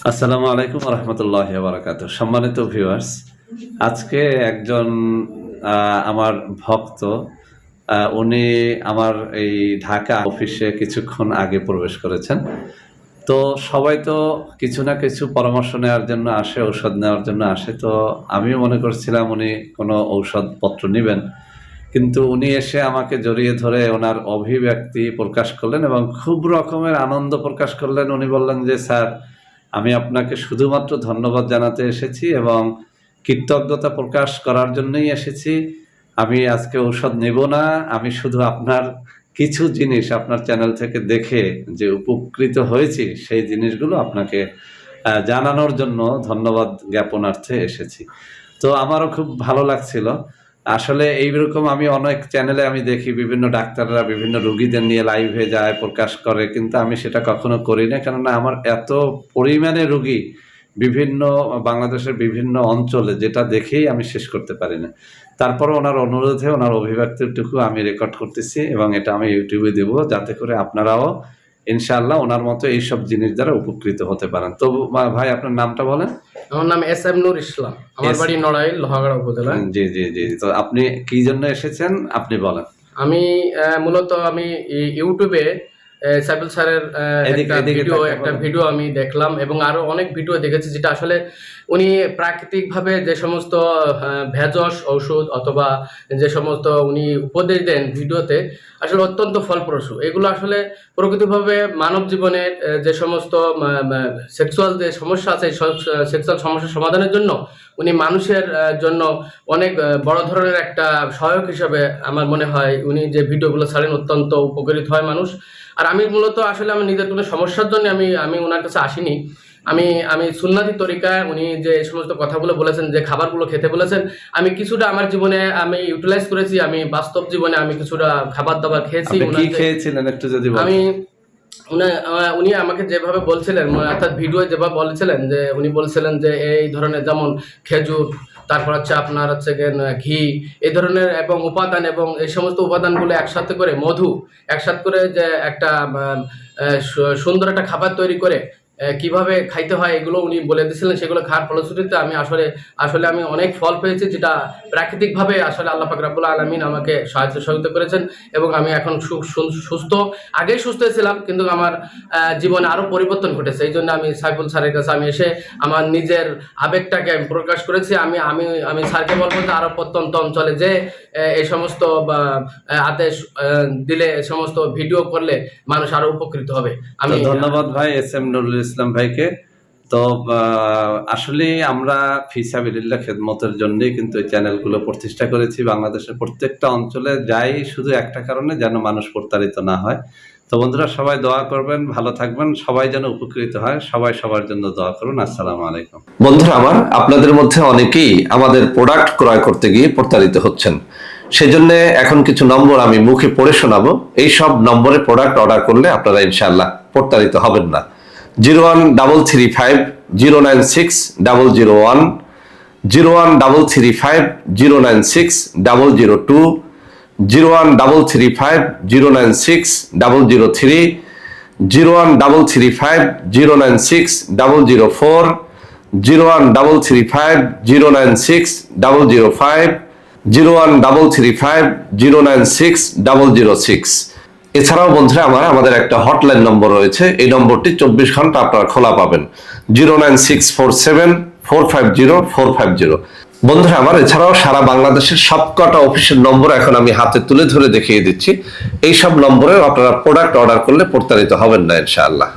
আসসালামু আলাইকুম রহমতুল্লাহ বারাকাত। সম্মানিত ভিউয়ার্স, আজকে একজন আমার ভক্ত, উনি আমার এই ঢাকা অফিসে কিছুক্ষণ আগে প্রবেশ করেছেন। তো সবাই তো কিছু না কিছু পরামর্শ নেওয়ার জন্য আসে, ঔষধ নেওয়ার জন্য আসে। তো আমিও মনে করছিলাম উনি কোনো ঔষধপত্র নেবেন, কিন্তু উনি এসে আমাকে জড়িয়ে ধরে ওনার অভিব্যক্তি প্রকাশ করলেন এবং খুব রকমের আনন্দ প্রকাশ করলেন। উনি বললেন যে, স্যার, আমি আপনাকে শুধুমাত্র ধন্যবাদ জানাতে এসেছি এবং কৃতজ্ঞতা প্রকাশ করার জন্যই এসেছি। আমি আজকে ঔষধ নেব না, আমি শুধু আপনার কিছু জিনিস আপনার চ্যানেল থেকে দেখে যে উপকৃত হয়েছি সেই জিনিসগুলো আপনাকে জানানোর জন্য ধন্যবাদ জ্ঞাপনার্থে এসেছি। তো আমারও খুব ভালো লাগছিল। আসলে এইরকম আমি অনেক চ্যানেলে আমি দেখি বিভিন্ন ডাক্তাররা বিভিন্ন রোগীদের নিয়ে লাইভে যায়, প্রকাশ করে, কিন্তু আমি সেটা কখনো করি না। কেননা আমার এত পরিমাণে রোগী বিভিন্ন বাংলাদেশের বিভিন্ন অঞ্চলে, যেটা দেখেই আমি শেষ করতে পারি না। তারপরে ওনার অনুরোধে ওনার অভিব্যক্তিটুকু আমি রেকর্ড করতেছি এবং এটা আমি ইউটিউবে দেব, যাতে করে আপনারাও ইনশাআল্লাহ ওনার মতো এইসব জিনিস দ্বারা উপকৃত হতে পারেন। তো ভাই, আপনার নামটা বলেন। আমার নাম এস.এম. নূর ইসলাম, আমার বাড়ি নড়াইল, লোহাগাড়া উপজেলা। জি জি জি। তো আপনি কি জন্য এসেছেন আপনি বলেন। আমি মূলত আমি ইউটিউবে সাইফুল স্যারের একটা ভিডিও আমি দেখলাম এবং আরো অনেক ভিডিও দেখেছি, যেটা আসলে উনি প্রাকৃতিকভাবে যে সমস্ত ভেষজ ঔষধ অথবা যে সমস্ত উনি উপদেশ দেন ভিডিওতে, আসলে অত্যন্ত ফলপ্রসূ। এগুলো আসলে প্রকৃতভাবে মানব জীবনের যে সমস্ত সেক্সুয়াল যে সমস্যা আছে, সেক্সুয়াল সমস্যার সমাধানের জন্য উনি মানুষের জন্য অনেক বড় ধরনের একটা সহায়ক হিসাবে আমার মনে হয় উনি যে ভিডিওগুলো ছাড়েন অত্যন্ত উপকৃত হয় মানুষ। আর আমি মূলত আসলে আমি নিজের কোনো সমস্যার জন্য আমি ওনার কাছে আসিনি। আমি সুন্নাতি তরিকায় উনি যে সমস্ত কথাগুলো বলেছেন, যে খাবারগুলো খেতে বলেছেন, আমি কিছুটা আমার জীবনে আমি ইউটিলাইজ করেছি। আমি বাস্তব জীবনে আমি কিছুটা খাবার দাবার খেয়েছি। কি খেয়েছিলেন একটু যদি বলেন। উনি আমাকে যেভাবে বলছিলেন, অর্থাৎ ভিডিও যেভাবে বলেছিলেন, যে উনি বলছিলেন যে এই ধরনের যেমন খেজুর, তারপর হচ্ছে আপনার হচ্ছে ঘি, এই ধরনের এবং উপাদান, এবং এই সমস্ত উপাদানগুলো একসাথে করে, মধু একসাথে করে যে একটা সুন্দর একটা খাবার তৈরি করে কিভাবে খাইতে হয় এগুলো উনি বলে দিয়েছিলেন। সেগুলো খাওয়ার ফলশ্রুতিতে আমি আসলে আমি অনেক ফল পেয়েছি, যেটা প্রাকৃতিকভাবে আসলে আল্লাহ পাক রব্বুল আলামিন আমাকে সহযোগিতা করেছেন এবং আমি এখন সুস্থ। আগেই সুস্থ ছিলাম, কিন্তু আমার জীবনে আরো পরিবর্তন ঘটেছে। এই জন্য আমি সাইফুল স্যারের কাছে আমি এসে আমার নিজের আবেগটাকে আমি প্রকাশ করেছি। আমি স্যারকে বলবো যে আরো প্রত্যন্ত অঞ্চলে যে এই সমস্ত আদেশ দিলে, এই সমস্ত ভিডিও করলে মানুষ আরো উপকৃত হবে। আমি ধন্যবাদ ভাই এস.এম. নুরুল ইসলাম ভাইকে। তো আসলে আমরা ফিসাবিলিল্লাহ খেদমতের জন্যই কিন্তু এই চ্যানেলগুলো প্রতিষ্ঠা করেছি। বাংলাদেশের প্রত্যেকটা অঞ্চলে যাই শুধু একটা কারণে, যেন মানুষ প্রতারিত না হয়। তো বন্ধুরা, সবাই দোয়া করবেন, ভালো থাকবেন, সবাই যেন উপকৃত হয়। সবাই সবার জন্য দোয়া করুন। আসসালামু আলাইকুম। বন্ধুরা আমার, আপনাদের মধ্যে অনেকেই আমাদের প্রোডাক্ট ক্রয় করতে গিয়ে প্রতারিত হচ্ছেন। সেজন্য এখন কিছু নম্বর আমি মুখে পড়ে শোনাবো। এই সব নম্বরে প্রোডাক্ট অর্ডার করলে আপনারা ইনশাআল্লাহ প্রতারিত হবেন না। 0133509601, 0133509602, 0133509603, 0133509604, 0133509605, 0133509606। এছাড়াও বন্ধুরা আমাদের একটা হটলাইন নম্বর রয়েছে। এই নম্বরটি 24 ঘন্টা আপনারা খোলা পাবেন, 09647450450। বন্ধুরা এছাড়াও সারা বাংলাদেশের সবকটা অফিসের নম্বর এখন আমি হাতে তুলে ধরে দেখিয়ে দিচ্ছি। এই সব নম্বরেও আপনারা প্রোডাক্ট অর্ডার করলে প্রতারিত হবেন না ইনশাআল্লাহ।